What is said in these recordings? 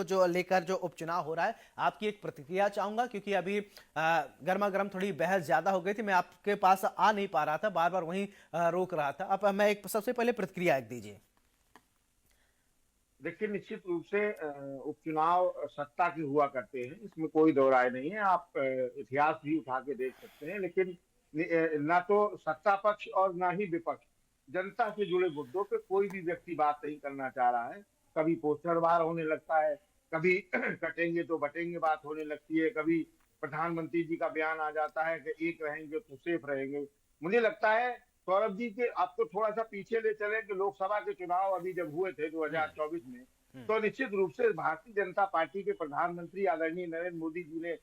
जो लेकर जो उपचुनाव हो रहा है, आपकी एक प्रतिक्रिया चाहूंगा, क्योंकि अभी गर्मा गर्म थोड़ी बहस ज्यादा हो गई थी। मैं आपके पास आ नहीं पा रहा था, बार बार वहीं रोक रहा था। अब मैं एक सबसे पहले प्रतिक्रिया एक दीजिए। देखिए, निश्चित रूप से उपचुनाव सत्ता की हुआ करते हैं, इसमें कोई दो राय नहीं है। आप इतिहास भी उठा के देख सकते हैं। लेकिन ना तो सत्ता पक्ष और ना ही विपक्ष जनता से जुड़े मुद्दों पे कोई भी व्यक्ति बात नहीं करना चाह रहा है। कभी पोस्टर वार होने लगता है, कभी कटेंगे तो बटेंगे बात होने लगती है, कभी प्रधानमंत्री जी का बयान आ जाता है कि एक रहेंगे तो सेफ रहेंगे। मुझे लगता है सौरभ जी के आपको थोड़ा सा पीछे ले चले कि लोकसभा के चुनाव अभी जब हुए थे हम्म। 2024 में, हम्म। तो निश्चित रूप से भारतीय जनता पार्टी के प्रधानमंत्री आदरणीय नरेंद्र मोदी जी ने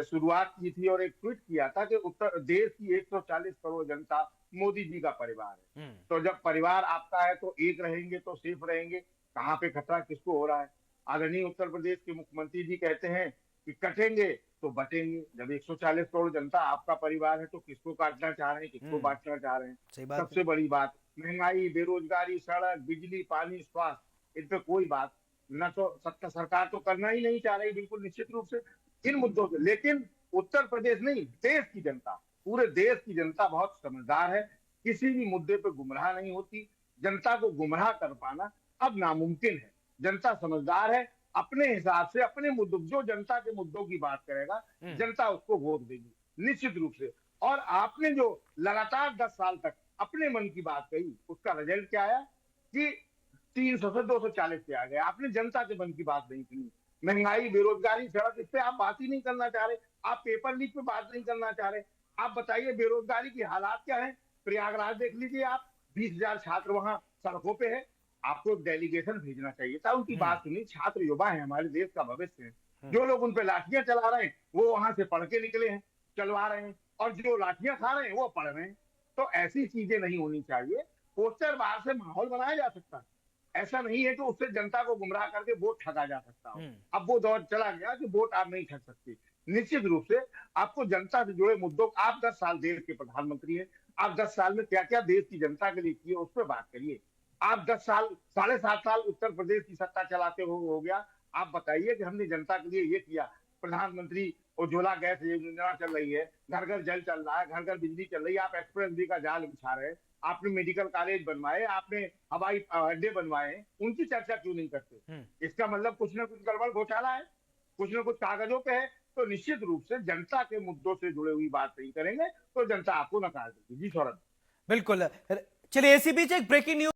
शुरुआत की थी और एक ट्वीट किया था कि उत्तर देश की 140 करोड़ जनता मोदी जी का परिवार है। हम्म। तो जब परिवार आपका है तो एक रहेंगे तो सेफ रहेंगे। कहाँ पे खतरा किसको हो रहा है? आदरणीय उत्तर प्रदेश के मुख्यमंत्री जी कहते हैं कि कटेंगे तो बटेंगे। जब 140 करोड़ जनता आपका परिवार है तो किसको काटना चाह रहे हैं, किसको हम्म। बांटना चाह रहे हैं? सही बात है। सबसे बड़ी बात, महंगाई, बेरोजगारी, सड़क, बिजली, पानी, स्वास्थ्य, इन पे कोई बात न तो सत्ता सरकार तो करना ही नहीं चाह रही, बिल्कुल निश्चित रूप से इन मुद्दों से। लेकिन उत्तर प्रदेश नहीं, देश की जनता, पूरे देश की जनता बहुत समझदार है, किसी भी मुद्दे पे गुमराह नहीं होती। जनता को गुमराह कर पाना अब नामुमकिन है। जनता समझदार है, अपने हिसाब से अपने मुद्दों, जो जनता के मुद्दों की बात करेगा हम्म। जनता उसको वोट देगी निश्चित रूप से। और आपने जो लगातार 10 साल तक अपने मन की बात कही, उसका रिजल्ट क्या आया कि 300 से 240 पे आ गया। आपने जनता के मन की बात नहीं सुनी। महंगाई, बेरोजगारी, सड़क, इस पे आप बात ही नहीं करना चाह रहे। आप पेपर लीक पे बात नहीं करना चाह रहे। आप बताइए बेरोजगारी की हालात क्या है? प्रयागराज देख लीजिए आप, 20,000 छात्र वहां सड़कों पे है। आपको एक डेलीगेशन भेजना चाहिए था, उनकी हम्म। बात सुनिए। छात्र युवा है, हमारे देश का भविष्य है। हम्म। जो लोग उन पे लाठियां चला रहे हैं वो वहां से पढ़ के निकले हैं, चलवा रहे हैं, और जो लाठियां खा रहे हैं वो पढ़ रहे हैं। तो ऐसी चीजें नहीं होनी चाहिए। पोस्टर बाहर से माहौल बनाया जा सकता है, ऐसा नहीं है कि उससे जनता को गुमराह करके वोट ठगा जा सकता हो। हम्म। अब वो दौर चला गया कि वोट आप नहीं ठग सकते। निश्चित रूप से आपको जनता से जुड़े मुद्दों, आप 10 साल देश के प्रधानमंत्री हैं, आप 10 साल में क्या क्या देश की जनता के लिए किए उस पर बात करिए। आप 10 साल, 7.5 साल उत्तर प्रदेश की सत्ता चलाते हो गया। आप बताइए कि हमने जनता के लिए ये किया। प्रधानमंत्री उज्ज्वला गैस योजना चल रही है, घर घर जल चल रहा है, घर घर बिजली चल रही है, आप एक्सप्रेस वे का जाल बिछा रहे हैं, आपने मेडिकल कॉलेज बनवाए, आपने हवाई अड्डे बनवाए, उनकी चर्चा क्यों नहीं करते? हम्म। इसका मतलब कुछ ना कुछ गड़बड़ घोटाला है, कुछ ना कुछ कागजों पे है। तो निश्चित रूप से जनता के मुद्दों से जुड़े हुई बात नहीं करेंगे तो जनता आपको नकार देगी। जी सौरभ। बिल्कुल। चलिए, इसी बीच एक ब्रेकिंग न्यूज